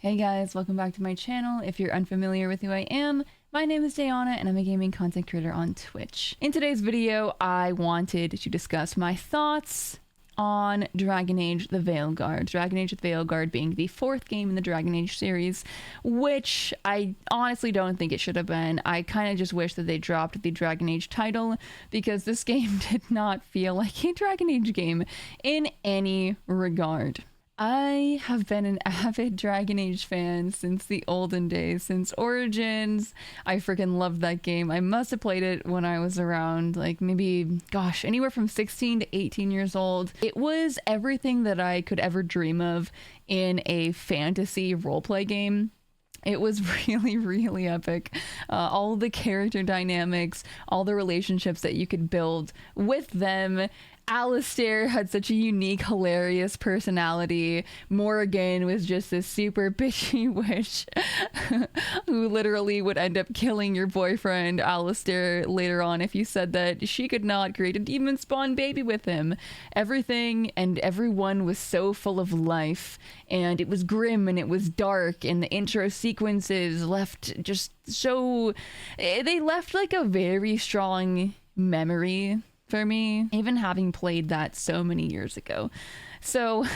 Hey guys, welcome back to my channel. If you're unfamiliar with who I am, my name is Diana and I'm a gaming content creator on Twitch. In today's video, I wanted to discuss my thoughts on Dragon Age the Veilguard. Dragon Age the Veilguard being the fourth game in the Dragon Age series, which I honestly don't think it should have been. I kind of just wish that they dropped the Dragon Age title because this game did not feel like a Dragon Age game in any regard. I have been an avid Dragon Age fan since the olden days, since Origins. I freaking loved that game. I must have played it when I was around, like, maybe, gosh, anywhere from 16 to 18 years old. It was everything that I could ever dream of in a fantasy roleplay game. It was really epic. All the character dynamics, all the relationships that you could build with them. Alistair had such a unique, hilarious personality. Morrigan was just this super bitchy witch who literally would end up killing your boyfriend, Alistair, later on if you said that she could not create a demon spawn baby with him. Everything and everyone was so full of life, and it was grim and it was dark, and the intro sequences left just so... They left like a very strong memory for me, even having played that so many years ago. So,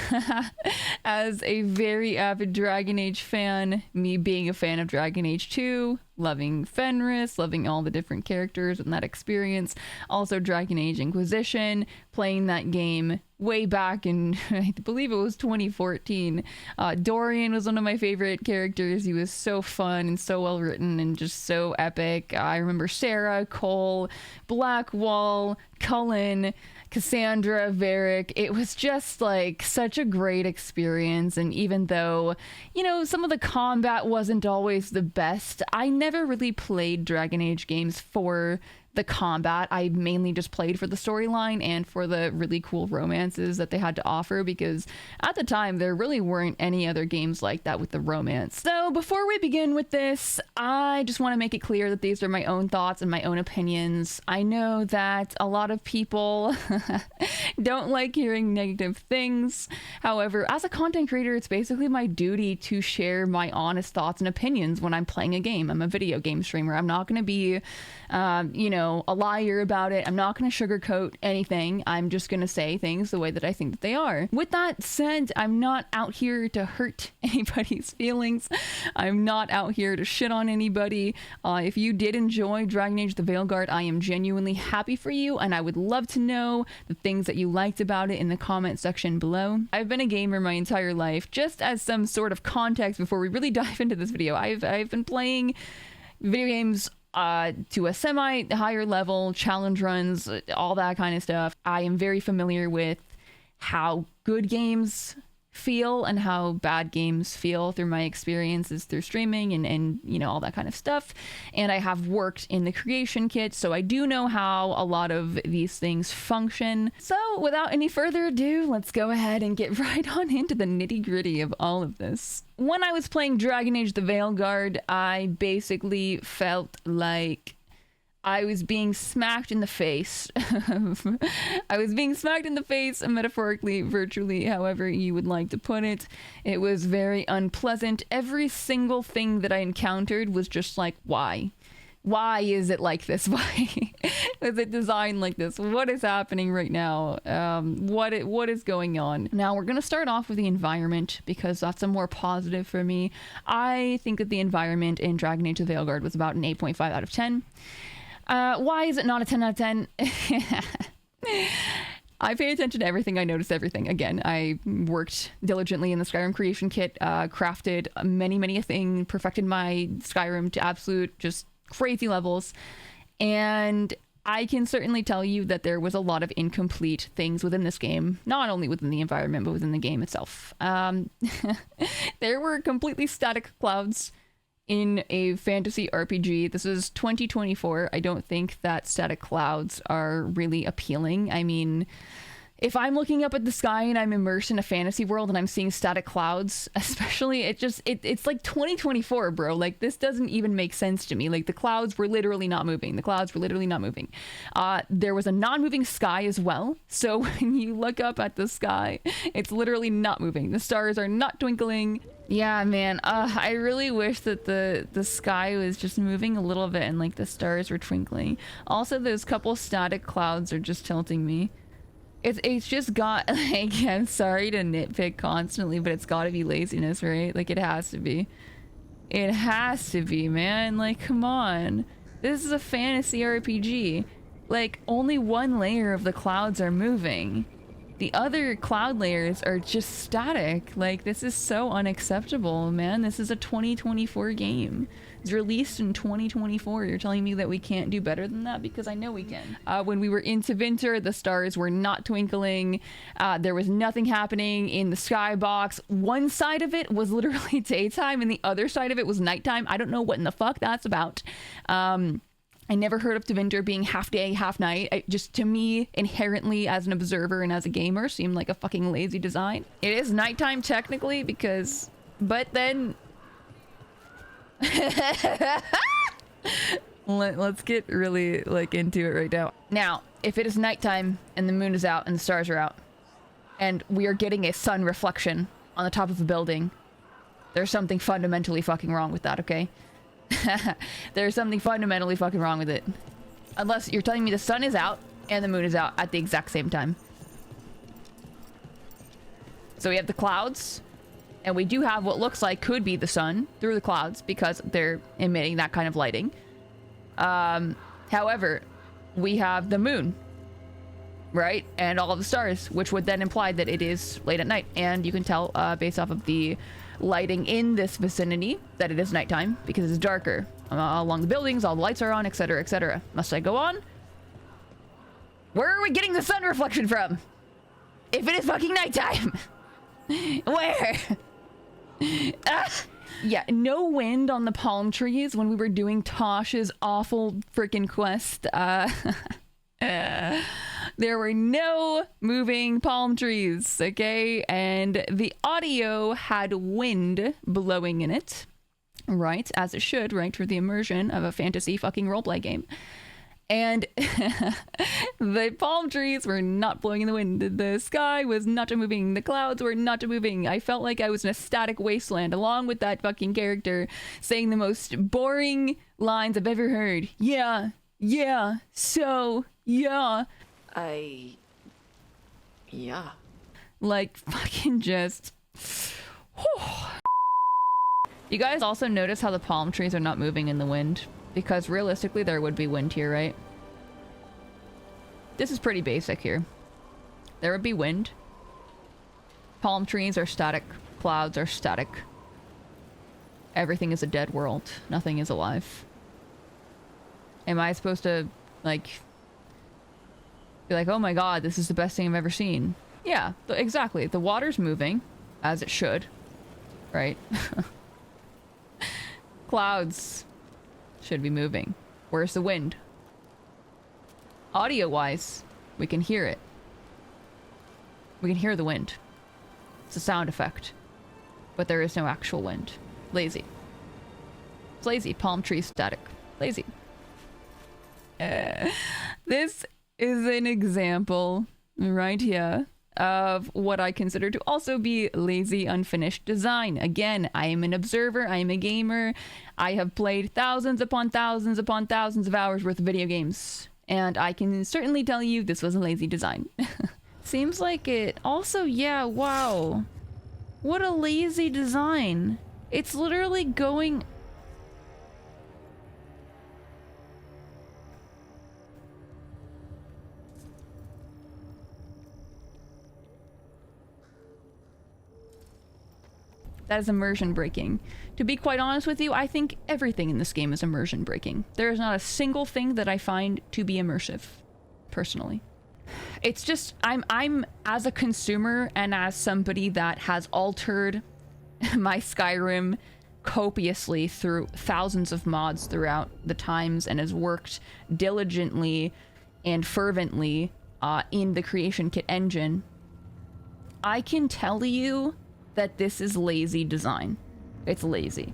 as a very avid Dragon Age fan, me being a fan of Dragon Age 2, loving Fenris, loving all the different characters and that experience, also Dragon Age Inquisition, playing that game way back in, I believe it was 2014. Dorian was one of my favorite characters. He was so fun and so well written and just so epic. I remember Sarah, Cole, Blackwall, Cullen, Cassandra, Varric. It was just like such a great experience, and even though, you know, some of the combat wasn't always the best, I never really played Dragon Age games for the combat. I mainly just played for the storyline and for the really cool romances that they had to offer, because at the time there really weren't any other games like that with the romance. So before we begin with this, I just want to make it clear that these are my own thoughts and my own opinions. I know that a lot of people don't like hearing negative things. However, as a content creator, it's basically my duty to share my honest thoughts and opinions when I'm playing a game. I'm a video game streamer. I'm not going to be, you know, a liar about it. I'm not going to sugarcoat anything. I'm just going to say things the way that I think that they are. With that said, I'm not out here to hurt anybody's feelings. I'm not out here to shit on anybody. If you did enjoy Dragon Age the Veilguard, I am genuinely happy for you, and I would love to know the things that you liked about it in the comment section below. I've been a gamer my entire life. Just as some sort of context before we really dive into this video, I've been playing video games to a semi higher level, challenge runs, all that kind of stuff. I am very familiar with how good games feel and how bad games feel through my experiences through streaming and you know, all that kind of stuff. And I have worked in the creation kit, so I do know how a lot of these things function. So without any further ado, let's go ahead and get right on into the nitty-gritty of all of this. When I was playing Dragon Age the Veilguard, I basically felt like I was being smacked in the face. I was being smacked in the face, metaphorically, virtually, however you would like to put it. It was very unpleasant. Every single thing that I encountered was just like, why? Why is it like this? Why is it designed like this? What is happening right now? What is going on? Now, we're going to start off with the environment, because that's a more positive for me. I think that the environment in Dragon Age the Veilguard was about an 8.5 out of 10. Why is it not a 10 out of 10? I pay attention to everything. I notice everything. Again, I worked diligently in the Skyrim creation kit, crafted many a thing, perfected my Skyrim to absolute just crazy levels. And I can certainly tell you that there was a lot of incomplete things within this game, not only within the environment, but within the game itself. There were completely static clouds in a fantasy RPG. This is 2024. I don't think that static clouds are really appealing. I mean, if I'm looking up at the sky and I'm immersed in a fantasy world and I'm seeing static clouds, especially, it's like 2024, bro. Like, this doesn't even make sense to me. Like, the clouds were literally not moving. There was a non-moving sky as well. So when you look up at the sky, it's literally not moving. The stars are not twinkling. Yeah, man. I really wish that the sky was just moving a little bit and like the stars were twinkling. Also, those couple static clouds are just tilting me. It's just got, like, I'm sorry to nitpick constantly, but it's got to be laziness, right? Like, it has to be. It has to be, man. Like, come on. This is a fantasy RPG. Like, only one layer of the clouds are moving. The other cloud layers are just static. Like, this is so unacceptable, man. This is a 2024 game. It's released in 2024. You're telling me that we can't do better than that? Because I know we can. When we were into winter, the stars were not twinkling. There was nothing happening in the skybox. One side of it was literally daytime and the other side of it was nighttime. I don't know what in the fuck that's about. I never heard of Tevinter being half day, half night. It just, to me, inherently as an observer and as a gamer, seemed like a fucking lazy design. It is nighttime technically because, but then let's get really like into it right now. Now, if it is nighttime and the moon is out and the stars are out and we are getting a sun reflection on the top of a building, there's something fundamentally fucking wrong with that, okay? There's something fundamentally fucking wrong with it. Unless you're telling me the sun is out and the moon is out at the exact same time. So we have the clouds, and we do have what looks like could be the sun through the clouds because they're emitting that kind of lighting. However, we have the moon, right? And all of the stars, which would then imply that it is late at night. And you can tell based off of the lighting in this vicinity that it is nighttime because it's darker. Along the buildings, all the lights are on, etc., etc. Must I go on? Where are we getting the sun reflection from? If it is fucking nighttime. Where? Yeah, no wind on the palm trees when we were doing Tosh's awful freaking quest. There were no moving palm trees, okay? And the audio had wind blowing in it, right? As it should, right? For the immersion of a fantasy fucking roleplay game. And the palm trees were not blowing in the wind. The sky was not moving. The clouds were not moving. I felt like I was in a static wasteland along with that fucking character saying the most boring lines I've ever heard. Yeah, so, yeah. Yeah. Like, fucking just... You guys also notice how the palm trees are not moving in the wind? Because realistically, there would be wind here, right? This is pretty basic here. There would be wind. Palm trees are static. Clouds are static. Everything is a dead world. Nothing is alive. Am I supposed to, like... be like, oh my god, this is the best thing I've ever seen? Yeah, exactly. The water's moving, as it should. Right? Clouds should be moving. Where's the wind? Audio-wise, we can hear it. We can hear the wind. It's a sound effect. But there is no actual wind. Lazy. It's lazy. Palm tree static. Lazy. This is an example right here of what I consider to also be lazy, unfinished design. Again, I am an observer, I am a gamer. I have played thousands upon thousands upon thousands of hours worth of video games, and I can certainly tell you this was a lazy design. Seems like it. Also, yeah, wow. What a lazy design. It's literally going... That is immersion breaking. To be quite honest with you, I think everything in this game is immersion breaking. There is not a single thing that I find to be immersive, personally. It's just, I'm as a consumer and as somebody that has altered my Skyrim copiously through thousands of mods throughout the times and has worked diligently and fervently in the creation kit engine, I can tell you that this is lazy design. It's lazy.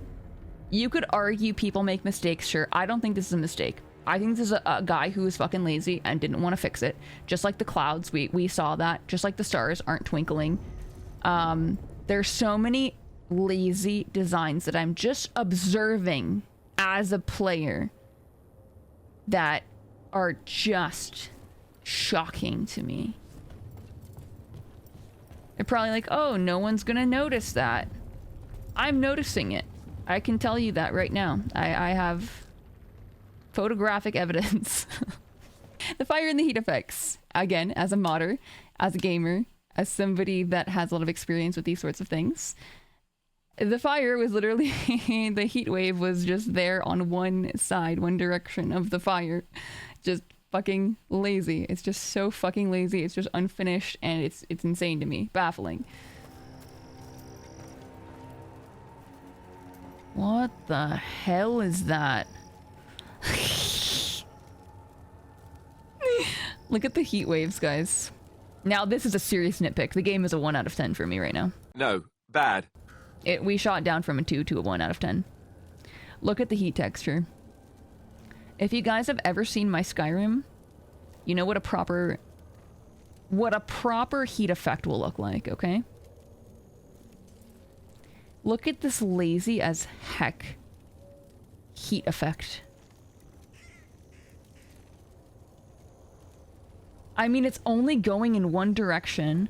You could argue people make mistakes, sure. I don't think this is a mistake. I think this is a guy who was fucking lazy and didn't want to fix it. Just like the clouds, we saw that. Just like the stars aren't twinkling. There's so many lazy designs that I'm just observing as a player that are just shocking to me. They're probably like, oh, no one's gonna notice that. I'm noticing it. I can tell you that right now. I have photographic evidence. The fire and the heat effects. Again, as a modder, as a gamer, as somebody that has a lot of experience with these sorts of things. The fire was literally, the heat wave was just there on one side, one direction of the fire. Just fucking lazy. It's just so fucking lazy. It's just unfinished and it's insane to me. Baffling. What the hell is that? Look at the heat waves, guys. Now, this is a serious nitpick. The game is a 1 out of 10 for me right now. No, bad. We shot down from a 2 to a 1 out of 10. Look at the heat texture. If you guys have ever seen my Skyrim, you know what a proper heat effect will look like, okay? Look at this lazy as heck heat effect. I mean, it's only going in one direction.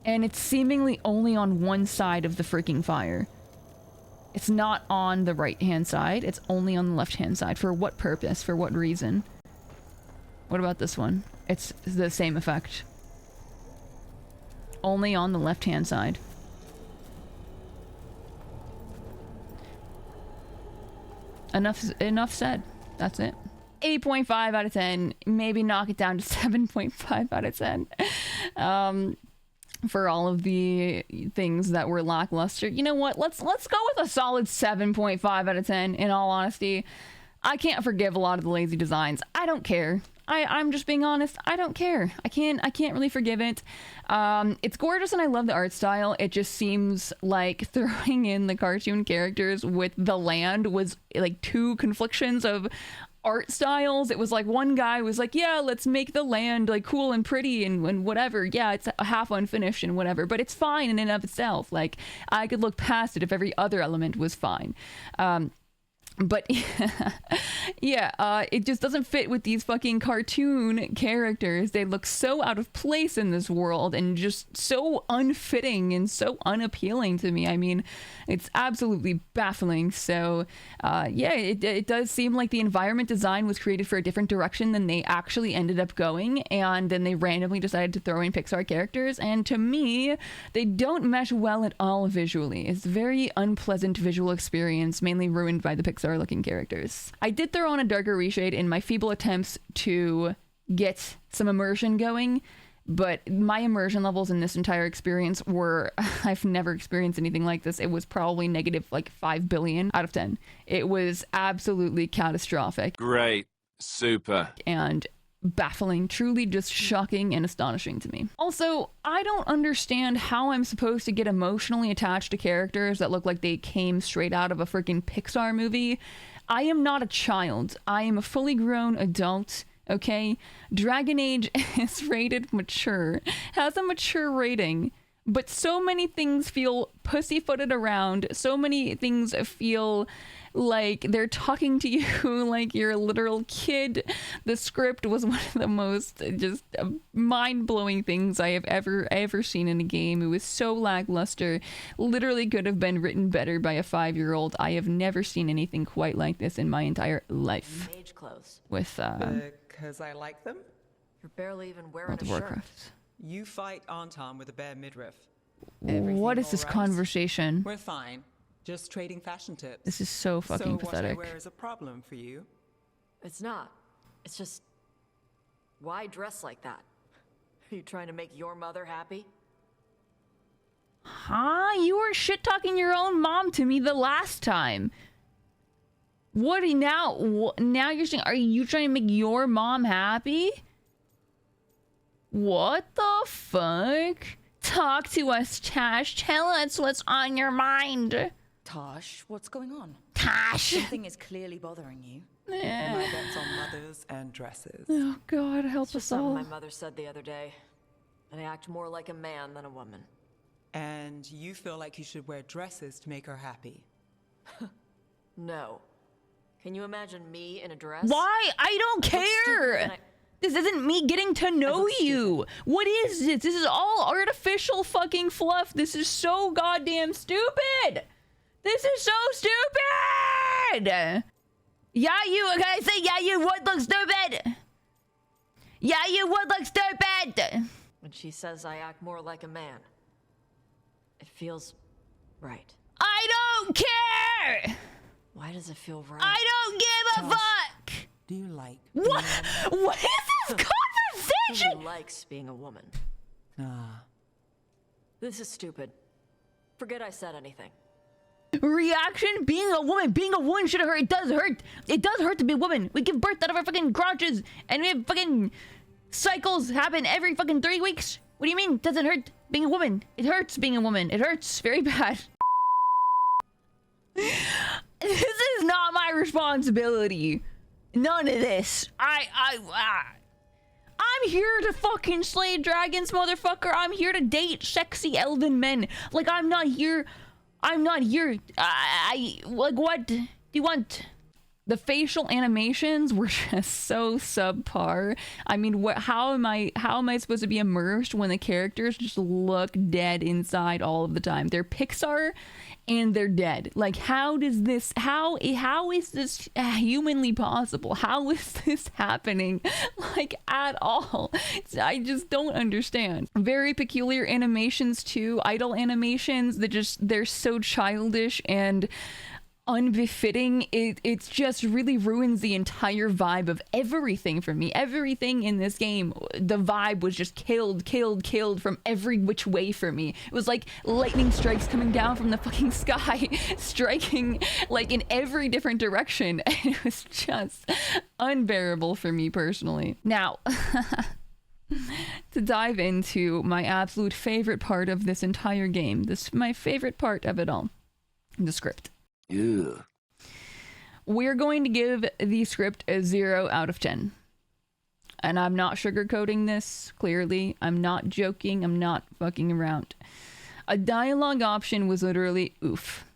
And it's seemingly only on one side of the freaking fire. It's not on the right-hand side. It's only on the left-hand side. For what purpose? For what reason? What about this one? It's the same effect. Only on the left-hand side. Enough said. That's it. 8.5 out of 10. Maybe knock it down to 7.5 out of 10. For all of the things that were lackluster. You know what? Let's go with a solid 7.5 out of 10, in all honesty. I can't forgive a lot of the lazy designs. I don't care. I'm just being honest. I don't care. I can't really forgive it. It's gorgeous and I love the art style. It just seems like throwing in the cartoon characters with the land was like two conflictions of art styles. It was like one guy was like, yeah, let's make the land like cool and pretty and whatever. Yeah, it's half unfinished and whatever, but it's fine in and of itself. Like, I could look past it if every other element was fine. But yeah, it just doesn't fit with these fucking cartoon characters. They look so out of place in this world and just so unfitting and so unappealing to me. I mean, it's absolutely baffling. So yeah, it does seem like the environment design was created for a different direction than they actually ended up going, and then they randomly decided to throw in Pixar characters, and to me, they don't mesh well at all visually. It's a very unpleasant visual experience, mainly ruined by the Pixar looking characters. I did throw on a darker reshade in my feeble attempts to get some immersion going, but my immersion levels in this entire experience were, I've never experienced anything like this. It was probably negative like 5 billion out of 10. It was absolutely catastrophic. Great. Super. And baffling, truly just shocking and astonishing to me. Also, I don't understand how I'm supposed to get emotionally attached to characters that look like they came straight out of a freaking Pixar movie. I am not a child. I am a fully grown adult, okay? Dragon Age is rated mature, has a mature rating, but so many things feel pussyfooted around. So many things feel like they're talking to you like you're a literal kid. The script was one of the most just mind-blowing things I have ever seen in a game. It was so lackluster. Literally could have been written better by a 5-year-old. I have never seen anything quite like this in my entire life. Mage clothes. With Because I like them? You're barely even wearing World a of shirt. Warcraft. You fight Anton with a bare midriff. What is this all right? conversation? We're fine. Just trading fashion tips. This is so fucking so pathetic. what I wear is a problem for you? It's not. It's just... Why dress like that? Are you trying to make your mother happy? Huh? You were shit-talking your own mom to me the last time. What are you now? Now you're saying, are you trying to make your mom happy? What the fuck? Talk to us, Tash. Tell us what's on your mind. Tosh, what's going on? Tash! Something is clearly bothering you. My bets on mothers and dresses. Oh God, help It's us just something all. my mother said the other day. And I act more like a man than a woman. And you feel like you should wear dresses to make her happy. No. Can you imagine me in a dress? Why? I don't I look stupid care. and I- This isn't me getting to know look you. What is this? This is all artificial fucking fluff. This is so goddamn stupid. This is so stupid. Yeah, you. Can I say, yeah, you would look stupid? Yeah, you would look stupid. When she says I act more like a man, it feels right. I don't care. Why does it feel right? I don't give a Tosh. fuck. Do you like What? What is this conversation? Nobody likes being a woman. Ah. This is stupid. Forget I said anything. Reaction? Being a woman should hurt. It does hurt. It does hurt to be a woman. We give birth out of our fucking crotches, and we have fucking cycles happen every fucking 3 weeks. What do you mean? It doesn't hurt being a woman? It hurts being a woman. It hurts very bad. This is not my responsibility. None of this. I'm here to fucking slay dragons, motherfucker. I'm here to date sexy elven men. Like, I'm not here. Like, what do you want? The facial animations were just so subpar. I mean, how am I supposed to be immersed when the characters just look dead inside all of the time? They're Pixar and they're dead. Like, how is this humanly possible? How is this happening? Like, at all? I just don't understand. Very peculiar animations too. Idle animations that they're so childish and unbefitting. It just really ruins the entire vibe of everything for me. Everything in this game, the vibe was just killed from every which way for me. It was like lightning strikes coming down from the fucking sky, striking like in every different direction. And it was just unbearable for me personally. Now, to dive into my absolute favorite part of this entire game, my favorite part of it all, the script. Ew. We're going to give the script a 0 out of 10. And I'm not sugarcoating this, clearly. I'm not joking. I'm not fucking around. A dialogue option was literally oof.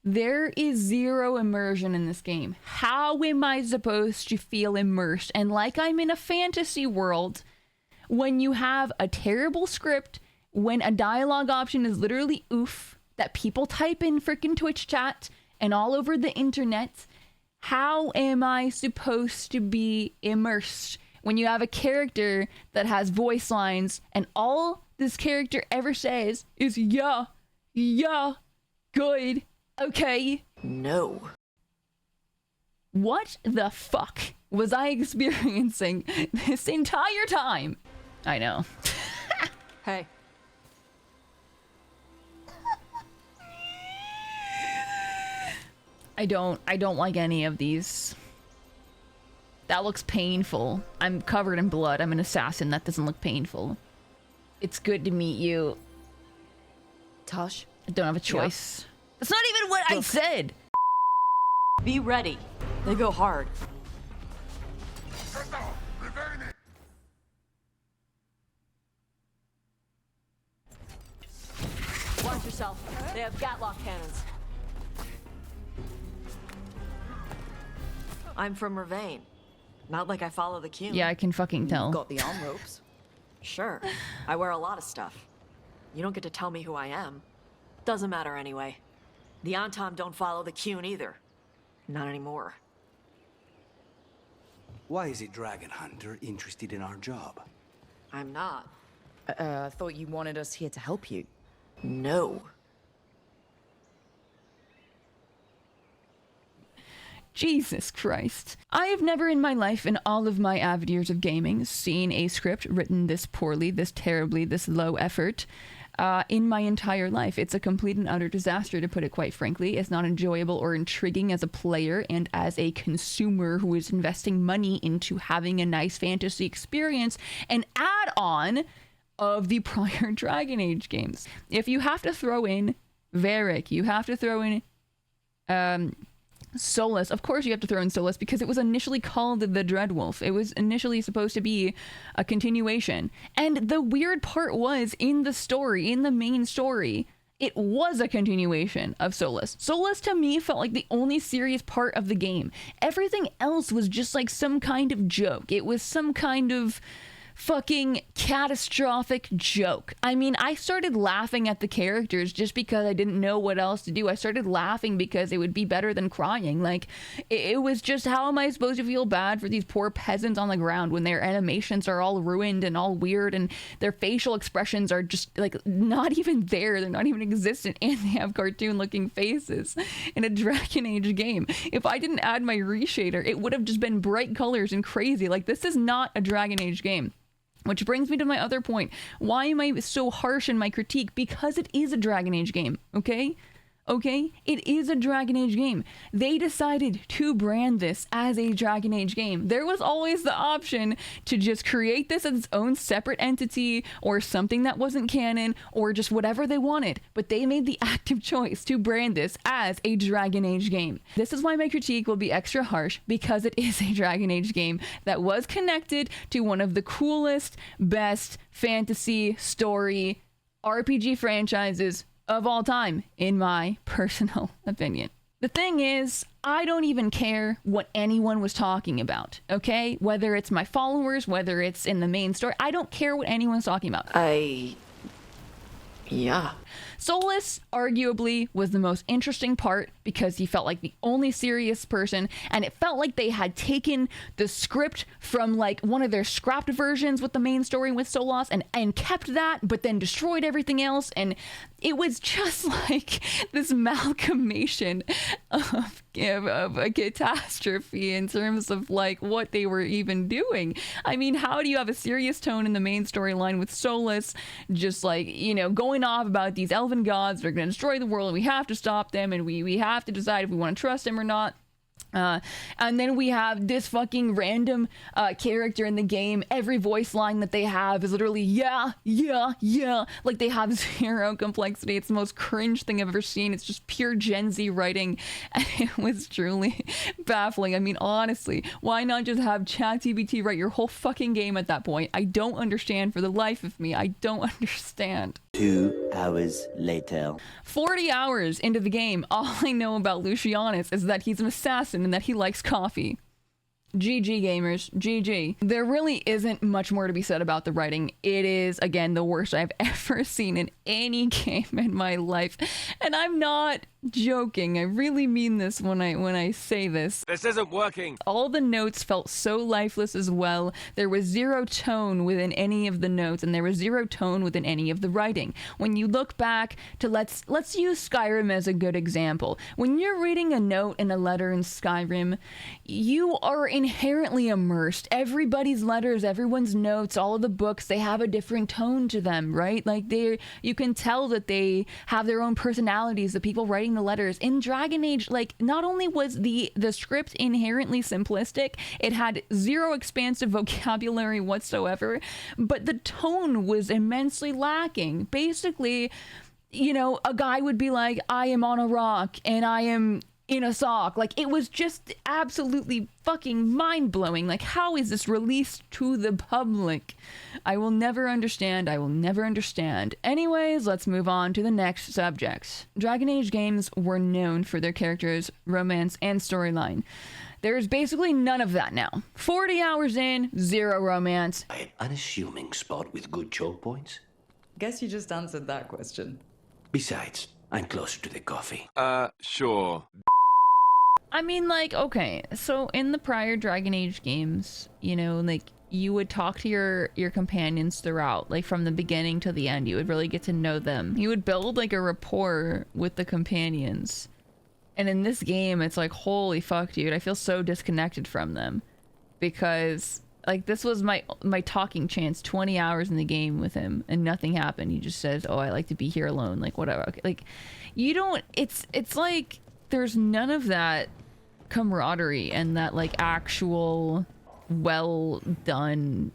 There is 0 immersion in this game. How am I supposed to feel immersed and like I'm in a fantasy world when you have a terrible script, when a dialogue option is literally oof that people type in freaking Twitch chat and all over the internet? How am I supposed to be immersed when you have a character that has voice lines and all this character ever says is yeah, good, okay? No. What the fuck was I experiencing this entire time? I know. Hey. I don't like any of these. That looks painful. I'm covered in blood. I'm an assassin. That doesn't look painful. It's good to meet you. Tosh, I don't have a choice. That's not even what I said. Be ready. They go hard. Watch yourself. They have Gatlock cannons. I'm from Ravane. Not like I follow the queue. Yeah, I can fucking tell. got the arm ropes. Sure. I wear a lot of stuff. You don't get to tell me who I am. Doesn't matter anyway. The Antom don't follow the Qun either. Not anymore. Why is a dragon hunter interested in our job? I'm not. I thought you wanted us here to help you. No. Jesus Christ. I have never in my life, in all of my avid years of gaming, seen a script written this poorly, this terribly, this low effort. in my entire life. It's a complete and utter disaster, to put it quite frankly. It's not enjoyable or intriguing as a player and as a consumer who is investing money into having a nice fantasy experience, an add-on of the prior Dragon Age games. If you have to throw in Varric, you have to throw in Solus. Of course you have to throw in Solus because it was initially called the Dreadwolf. It was initially supposed to be a continuation. And the weird part was, in the story, in the main story, it was a continuation of Solus. Solus to me felt like the only serious part of the game. Everything else was just like some kind of joke. It was some kind of fucking catastrophic joke. I mean, I started laughing at the characters just because I didn't know what else to do. I started laughing because it would be better than crying. Like, it was just, how am I supposed to feel bad for these poor peasants on the ground when their animations are all ruined and all weird and their facial expressions are just like not even there, they're not even existent, and they have cartoon looking faces in a Dragon Age game. If I didn't add my reshader, it would have just been bright colors and crazy. Like, this is not a Dragon Age game. Which brings me to my other point. Why am I so harsh in my critique? Because it is a Dragon Age game, okay? Okay? It is a Dragon Age game. They decided to brand this as a Dragon Age game. There was always the option to just create this as its own separate entity or something that wasn't canon or just whatever they wanted. But they made the active choice to brand this as a Dragon Age game. This is why my critique will be extra harsh, because it is a Dragon Age game that was connected to one of the coolest, best fantasy story RPG franchises of all time, in my personal opinion. The thing is, I don't even care what anyone was talking about, okay? Whether it's my followers, whether it's in the main story, I don't care what anyone's talking about. Yeah. Solus, arguably, was the most interesting part because he felt like the only serious person, and it felt like they had taken the script from like one of their scrapped versions with the main story with Solus and kept that, but then destroyed everything else, and it was just like this amalgamation of a catastrophe in terms of like what they were even doing. I mean, how do you have a serious tone in the main storyline with Solus just like, you know, going off about these elven gods that are going to destroy the world and we have to stop them and we have to decide if we want to trust them or not. And then we have this fucking random character in the game. Every voice line that they have is literally yeah. Like, they have zero complexity. It's the most cringe thing I've ever seen. It's just pure Gen Z writing, and it was truly baffling. I mean, honestly, why not just have ChatGPT write your whole fucking game at that point? I don't understand for the life of me. I don't understand. 2 hours later. 40 hours into the game, all I know about Lucianus is that he's an assassin and that he likes coffee. GG gamers, GG. There really isn't much more to be said about the writing. It is, again, the worst I've ever seen in any game in my life. And I'm not joking. I really mean this when I say this. This isn't working. All the notes felt so lifeless as well. There was zero tone within any of the notes, and there was zero tone within any of the writing. When you look back to let's use Skyrim as a good example. When you're reading a note in a letter in Skyrim, you are inherently immersed. Everybody's letters, everyone's notes, all of the books, they have a different tone to them, right? Like, you can tell that they have their own personalities, the people writing the letters. In Dragon Age, like, not only was the script inherently simplistic, it had zero expansive vocabulary whatsoever, but the tone was immensely lacking. Basically, you know, a guy would be like, I am on a rock and I am in a sock. Like, it was just absolutely fucking mind-blowing. Like, how is this released to the public? I will never understand. I will never understand. Anyways, let's move on to the next subject. Dragon Age games were known for their characters, romance, and storyline. There's basically none of that now. 40 hours in, zero romance. An unassuming spot with good choke points. Guess you just answered that question. Besides, I'm closer to the coffee. Sure. I mean, like, okay, so in the prior Dragon Age games, you know, like, you would talk to your companions throughout, like, from the beginning to the end. You would really get to know them. You would build, like, a rapport with the companions. And in this game, it's like, holy fuck, dude, I feel so disconnected from them. Because Like, this was my talking chance, 20 hours in the game with him, and nothing happened. He just says, oh, I like to be here alone, like, whatever. Okay. Like, you don't, it's like, there's none of that camaraderie and that, like, actual well done,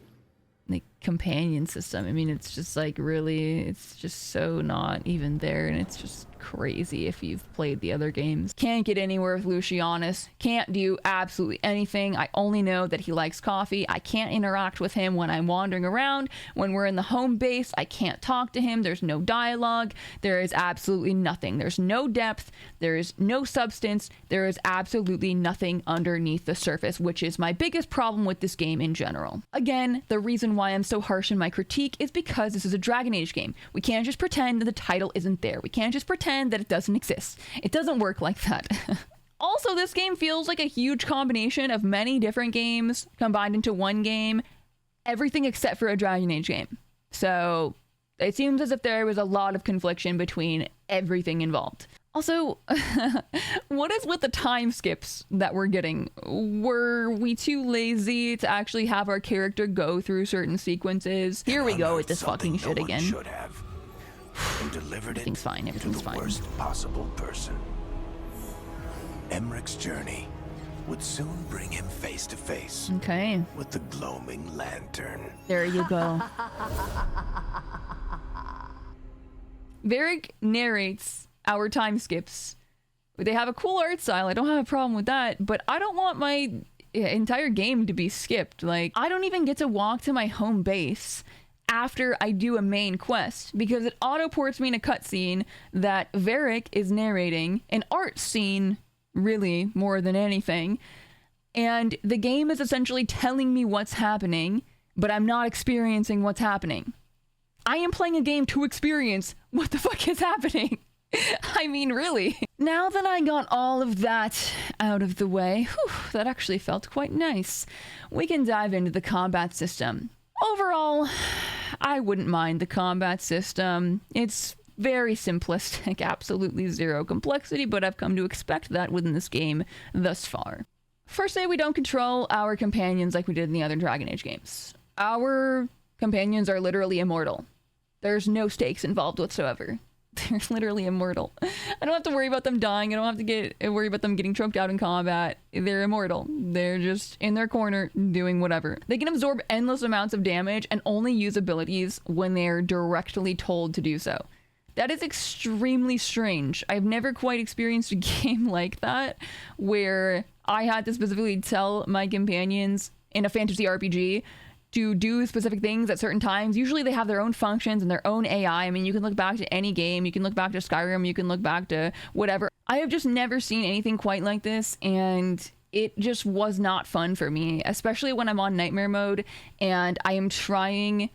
like, companion system. I mean, it's just like, really, it's just so not even there, and it's just crazy if you've played the other games. Can't get anywhere with Lucianus. Can't do absolutely anything. I only know that he likes coffee. I can't interact with him when I'm wandering around. When we're in the home base, I can't talk to him. There's no dialogue. There is absolutely nothing. There's no depth. There is no substance. There is absolutely nothing underneath the surface, which is my biggest problem with this game in general. Again, the reason why I'm so harsh in my critique is because this is a Dragon Age game. We can't just pretend that the title isn't there. We can't just pretend that it doesn't exist. It doesn't work like that. Also, this game feels like a huge combination of many different games combined into one game, everything except for a Dragon Age game. So it seems as if there was a lot of confliction between everything involved. Also, what is with the time skips that we're getting? Were we too lazy to actually have our character go through certain sequences? Here we go with this fucking shit again. Should have. And delivered Everything's fine, everything's to the fine. worst possible person. Emmeric's journey would soon bring him face to face Okay, with the gloaming lantern. there you go. Varric narrates our time skips. They have a cool art style. I don't have a problem with that, but I don't want my entire game to be skipped. Like, I don't even get to walk to my home base after I do a main quest, because it auto-ports me in a cutscene that Varric is narrating, an art scene, really, more than anything, and the game is essentially telling me what's happening, but I'm not experiencing what's happening. I am playing a game to experience what the fuck is happening. I mean, really. Now that I got all of that out of the way, that actually felt quite nice, we can dive into the combat system. Overall, I wouldn't mind the combat system. It's very simplistic, absolutely zero complexity, but I've come to expect that within this game thus far. First, say we don't control our companions like we did in the other Dragon Age games. Our companions are literally immortal. There's no stakes involved whatsoever. They're literally immortal. I don't have to worry about them dying. I don't have to worry about them getting choked out in combat. They're immortal. They're just in their corner doing whatever. They can absorb endless amounts of damage and only use abilities when they're directly told to do so. That is extremely strange. I've never quite experienced a game like that where I had to specifically tell my companions in a fantasy RPG to do specific things at certain times. Usually they have their own functions and their own AI. I mean, you can look back to any game, you can look back to Skyrim, you can look back to whatever. I have just never seen anything quite like this, and it just was not fun for me, especially when I'm on nightmare mode and I am trying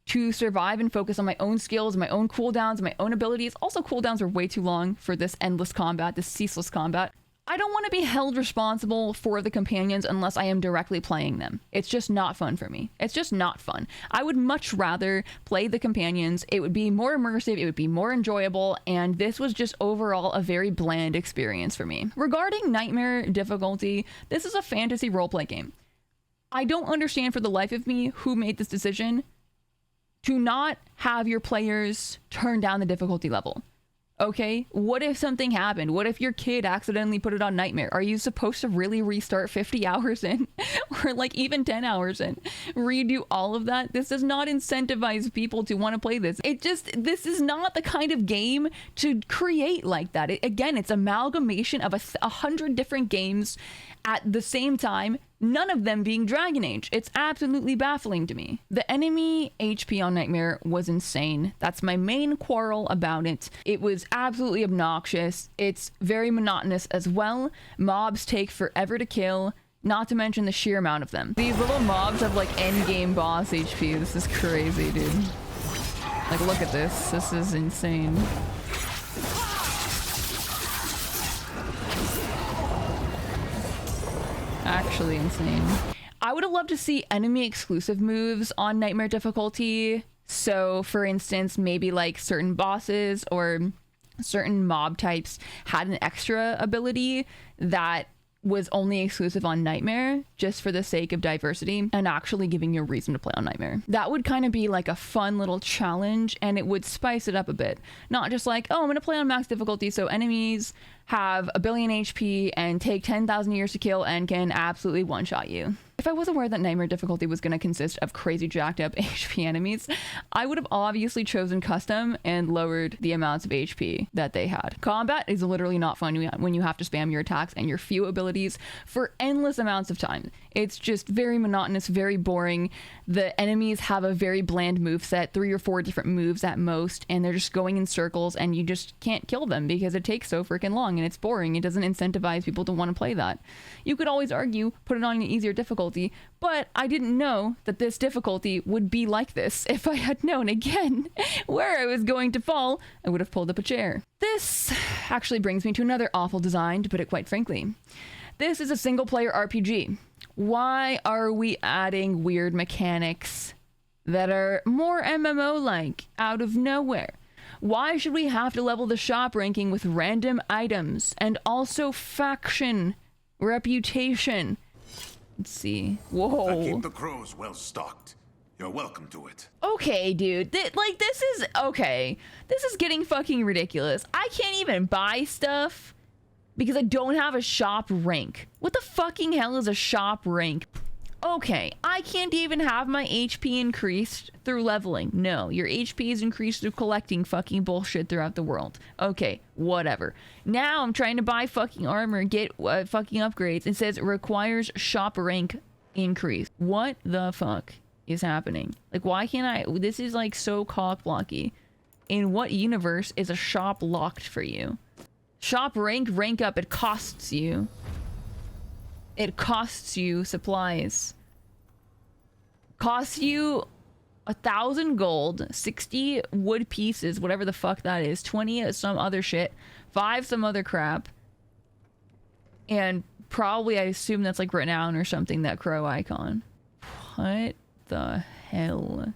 to survive and focus on my own skills, my own cooldowns, my own abilities. Also, cooldowns are way too long for this endless combat, this ceaseless combat. I don't want to be held responsible for the companions unless I am directly playing them. It's just not fun for me. It's just not fun. I would much rather play the companions. It would be more immersive, it would be more enjoyable, and this was just overall a very bland experience for me. Regarding nightmare difficulty, this is a fantasy roleplay game. I don't understand for the life of me who made this decision to not have your players turn down the difficulty level. Okay, what if something happened? What if your kid accidentally put it on nightmare? Are you supposed to really restart 50 hours in? Or like even 10 hours in? Redo all of that? This does not incentivize people to want to play this. This is not the kind of game to create like that. Again, it's amalgamation of 100 different games at the same time, none of them being Dragon Age. It's absolutely baffling to me. The enemy HP on Nightmare was insane. That's my main quarrel about it. It was absolutely obnoxious. It's very monotonous as well. Mobs take forever to kill, not to mention the sheer amount of them. These little mobs have like endgame boss HP. This is crazy, dude. Like, look at this. This is insane. Actually insane. I would have loved to see enemy exclusive moves on Nightmare difficulty. So for instance, maybe like certain bosses or certain mob types had an extra ability that was only exclusive on Nightmare just for the sake of diversity and actually giving you a reason to play on Nightmare. That would kind of be like a fun little challenge, and it would spice it up a bit. Not just like, oh, I'm going to play on max difficulty so enemies have 1 billion HP and take 10,000 years to kill and can absolutely one-shot you. If I was aware that Nightmare difficulty was going to consist of crazy jacked up HP enemies, I would have obviously chosen custom and lowered the amounts of HP that they had. Combat is literally not fun when you have to spam your attacks and your few abilities for endless amounts of time. It's just very monotonous, very boring. The enemies have a very bland moveset, 3 or 4 different moves at most, and they're just going in circles and you just can't kill them because it takes so freaking long and it's boring. It doesn't incentivize people to want to play that. You could always argue, put it on an easier difficulty, but I didn't know that this difficulty would be like this. If I had known again where I was going to fall, I would have pulled up a chair. This actually brings me to another awful design, to put it quite frankly. This is a single player RPG. Why are we adding weird mechanics that are more MMO-like out of nowhere? Why should we have to level the shop ranking with random items and also faction reputation? Let's see. Whoa. I keep the crows well stocked. You're welcome to it. Okay, dude. This is okay. This is getting fucking ridiculous. I can't even buy stuff because I don't have a shop rank. What the fucking hell is a shop rank? Okay, I can't even have my HP increased through leveling. No, your HP is increased through collecting fucking bullshit throughout the world. Okay, whatever. Now I'm trying to buy fucking armor, get fucking upgrades. It says requires shop rank increase. What the fuck is happening? Like, why can't I? This is like so cock blocky. In what universe is a shop locked for you? Shop rank up, it costs you. It costs you supplies. Costs you 1,000 gold, 60 wood pieces, whatever the fuck that is, 20 some other shit, 5 some other crap, and probably I assume that's like renown or something, that crow icon. What the hell,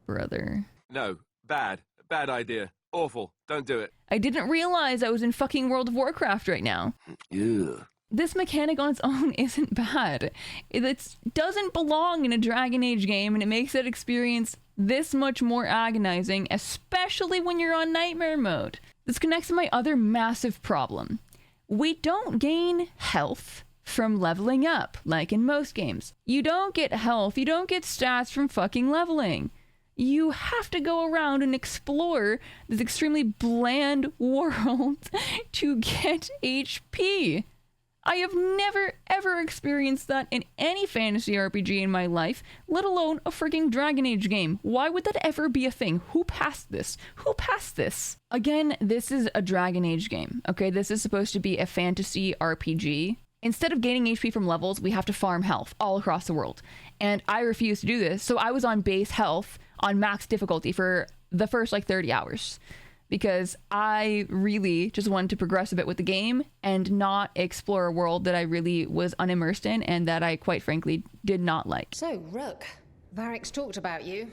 brother? No, bad idea. Awful. Don't do it. I didn't realize I was in fucking World of Warcraft right now. Ew. This mechanic on its own isn't bad. It doesn't belong in a Dragon Age game, and it makes that experience this much more agonizing, especially when you're on Nightmare mode. This connects to my other massive problem. We don't gain health from leveling up, like in most games. You don't get health, you don't get stats from fucking leveling. You have to go around and explore this extremely bland world to get HP. I have never ever experienced that in any fantasy RPG in my life, let alone a freaking Dragon Age game. Why would that ever be a thing? Who passed this? Who passed this? Again, this is a Dragon Age game, okay? This is supposed to be a fantasy RPG. Instead of gaining HP from levels, we have to farm health all across the world. And I refuse to do this, so I was on base health on max difficulty for the first like 30 hours. Because I really just wanted to progress a bit with the game and not explore a world that I really was unimmersed in and that I quite frankly did not like. So, Rook, Varric's talked about you.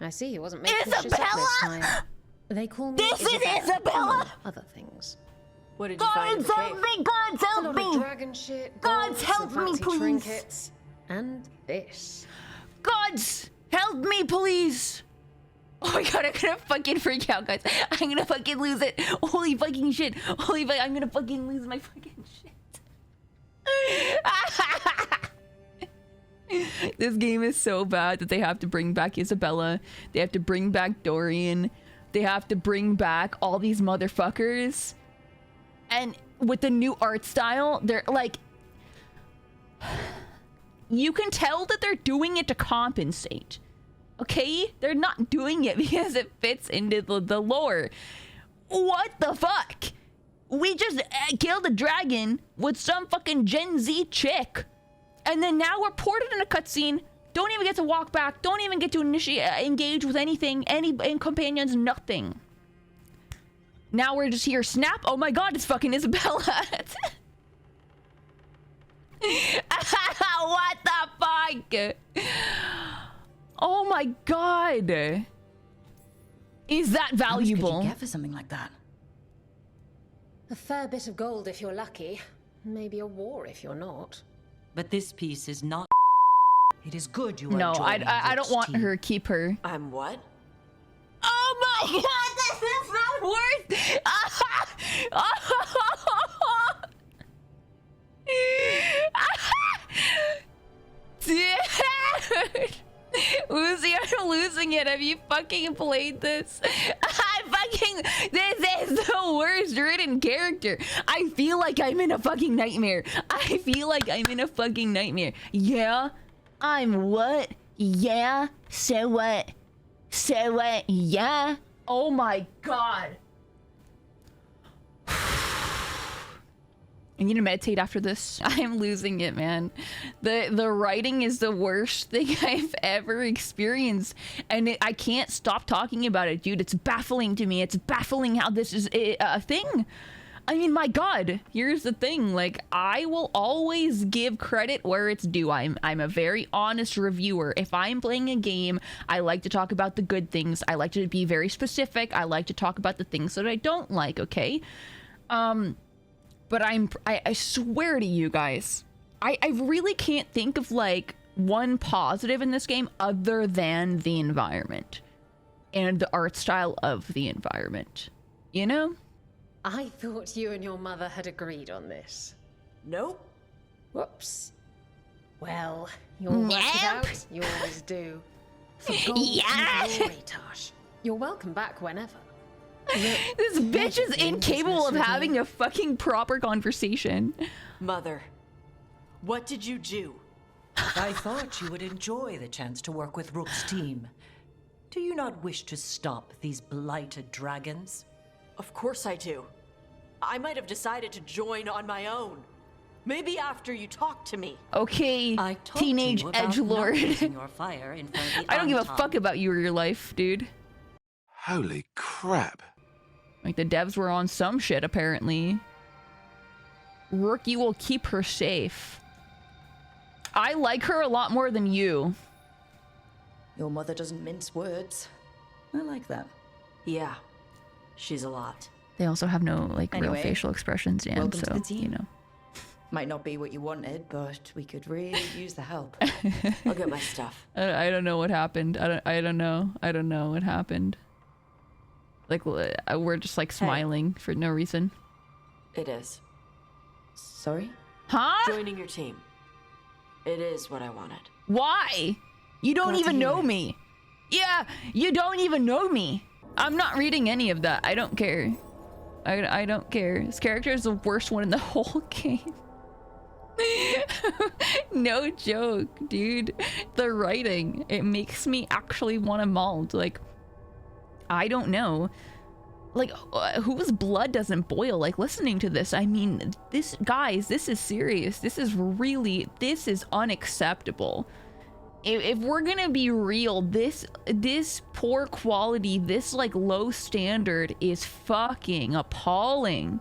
I see he wasn't making shit up this time. They call me Isabella. Other things. What did you find in the cave? God's A lot of dragon shit, gods, help some me, fancy please. trinkets, and this. Gods, help me, please. Oh my god, I'm gonna fucking freak out, guys. I'm gonna fucking lose it. Holy fucking shit. I'm gonna fucking lose my fucking shit. This game is so bad that they have to bring back Isabella. They have to bring back Dorian. They have to bring back all these motherfuckers. And with the new art style, they're like... You can tell that they're doing it to compensate. Okay? They're not doing it because it fits into the lore. What the fuck? We just killed a dragon with some fucking Gen Z chick. And then now we're ported in a cutscene. Don't even get to walk back. Don't even get to engage with anything. Any companions, nothing. Now we're just here. Snap. Oh my god, it's fucking Isabella. What the fuck? Oh my god. Is that valuable? How much could you get for something like that? A fair bit of gold if you're lucky. Maybe a war if you're not. But this piece is not. It is good you are No, joining I don't Rook's want team. her. Keep her. I'm what? Oh my god, this is not worth. Dude. Uzi, I'm losing it. Have you fucking played this? This is the worst written character. I feel like I'm in a fucking nightmare. I feel like I'm in a fucking nightmare. Yeah? I'm what? Yeah? So what? So what? Yeah? Oh my god. I need to meditate after this. I am losing it, man. The writing is the worst thing I've ever experienced. And I can't stop talking about it, dude. It's baffling to me. It's baffling how this is a thing. I mean, my god. Here's the thing. Like, I will always give credit where it's due. I'm a very honest reviewer. If I'm playing a game, I like to talk about the good things. I like to be very specific. I like to talk about the things that I don't like, okay? But I swear to you guys, I really can't think of like one positive in this game other than the environment and the art style of the environment, you know? I thought you and your mother had agreed on this. Nope. Whoops. Well, you'll work it out. You always do. For gold and glory, Tosh. You're welcome back whenever. This bitch is incapable of having a fucking proper conversation. Mother, what did you do? I thought you would enjoy the chance to work with Rook's team. Do you not wish to stop these blighted dragons? Of course I do. I might have decided to join on my own. Maybe after you talked to me. Okay, I told teenage you about not edgelord. using your fire in front of the I don't give a Anton. fuck about you or your life, dude. Holy crap. Like, the devs were on some shit, apparently. Rookie will keep her safe. I like her a lot more than you. Your mother doesn't mince words. I like that. Yeah, she's a lot. They also have no, like, real Anyway, facial expressions, Dan, welcome so, to the team. you know. Might not be what you wanted, but we could really use the help. I'll get my stuff. I don't know what happened. I don't know. I don't know what happened. Like, we're just, like, smiling for no reason. It is. Sorry? Huh? Joining your team. It is what I wanted. Why? You don't even know me. Yeah, you don't even know me. I'm not reading any of that. I don't care. I don't care. This character is the worst one in the whole game. No joke, dude. The writing, it makes me actually want to mold. Like, I don't know. Like, whose blood doesn't boil? Like, listening to this, I mean, this, guys, this is serious. This is unacceptable. If we're gonna be real, this poor quality, this, like, low standard is fucking appalling.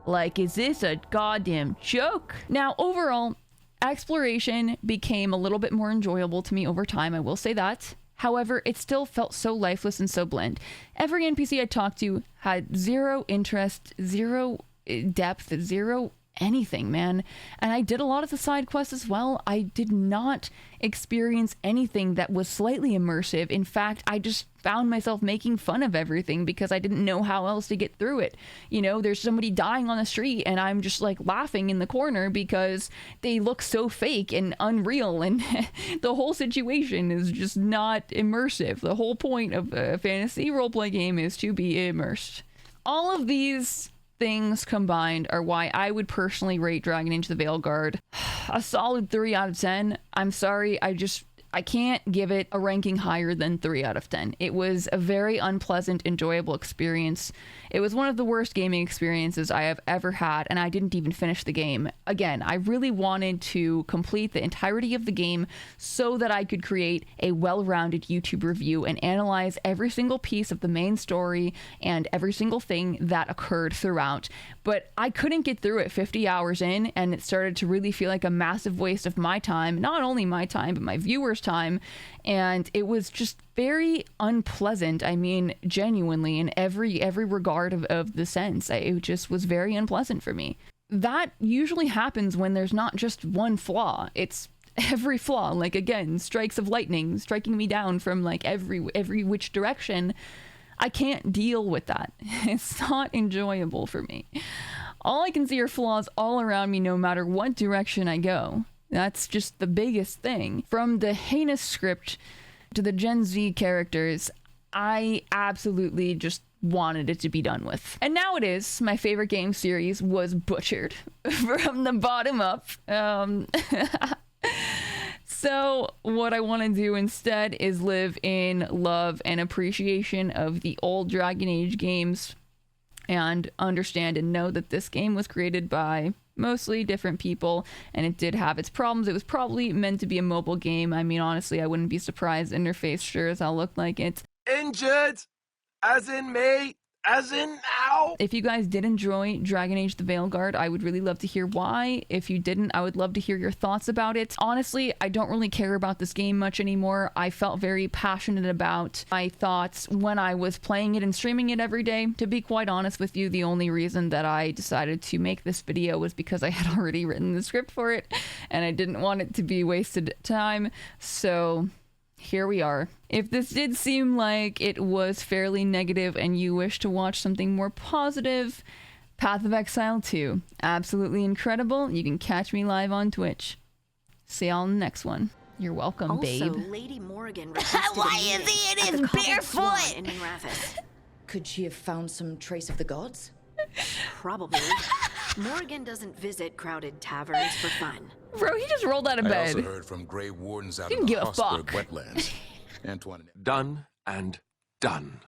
Like, is this a goddamn joke? Now, overall, exploration became a little bit more enjoyable to me over time, I will say that. However, it still felt so lifeless and so bland. Every NPC I talked to had zero interest, zero depth, zero anything, man. And I did a lot of the side quests as well. I did not experience anything that was slightly immersive. In fact, I just found myself making fun of everything because I didn't know how else to get through it. You know, there's somebody dying on the street and I'm just like laughing in the corner because they look so fake and unreal, and the whole situation is just not immersive. The whole point of a fantasy roleplay game is to be immersed. All of these things combined are why I would personally rate Dragon Age the Veilguard a solid 3 out of 10. I'm sorry, I can't give it a ranking higher than 3 out of 10. It was a very unpleasant, enjoyable experience. It was one of the worst gaming experiences I have ever had, and I didn't even finish the game. Again, I really wanted to complete the entirety of the game so that I could create a well-rounded YouTube review and analyze every single piece of the main story and every single thing that occurred throughout. But I couldn't get through it 50 hours in, and it started to really feel like a massive waste of my time. Not only my time, but my viewers' time. And it was just very unpleasant. I mean, genuinely, in every regard of the sense. It just was very unpleasant for me. that usually happens when there's not just one flaw. It's every flaw. Like, again, strikes of lightning striking me down from like every which direction. I can't deal with that. It's not enjoyable for me. All I can see are flaws all around me no matter what direction I go. That's just the biggest thing. From the heinous script to the Gen Z characters, I absolutely just wanted it to be done with. And now it is. My favorite game series was butchered from the bottom up. So what I want to do instead is live in love and appreciation of the old Dragon Age games and understand and know that this game was created by mostly different people and it did have its problems. It was probably meant to be a mobile game. I mean, honestly, I wouldn't be surprised. Interface sure as hell looked like it. Injured! As in me! As in now! If you guys did enjoy Dragon Age the Veilguard, I would really love to hear why. If you didn't, I would love to hear your thoughts about it. Honestly, I don't really care about this game much anymore. I felt very passionate about my thoughts when I was playing it and streaming it every day. To be quite honest with you, the only reason that I decided to make this video was because I had already written the script for it and I didn't want it to be wasted time. So here we are. If this did seem like it was fairly negative and you wish to watch something more positive, Path of Exile 2, absolutely incredible. You can catch me live on Twitch. See y'all in the next one. You're welcome, babe. Also, Lady Morrigan requested Why is he in his barefoot? In Minrathous. Could she have found some trace of the gods? Probably. Morrigan doesn't visit crowded taverns for fun. Bro, he just rolled out of I bed. also heard from Grey Wardens out Didn't in the give a Hossberg fuck. wetlands. Antoine. Done and done.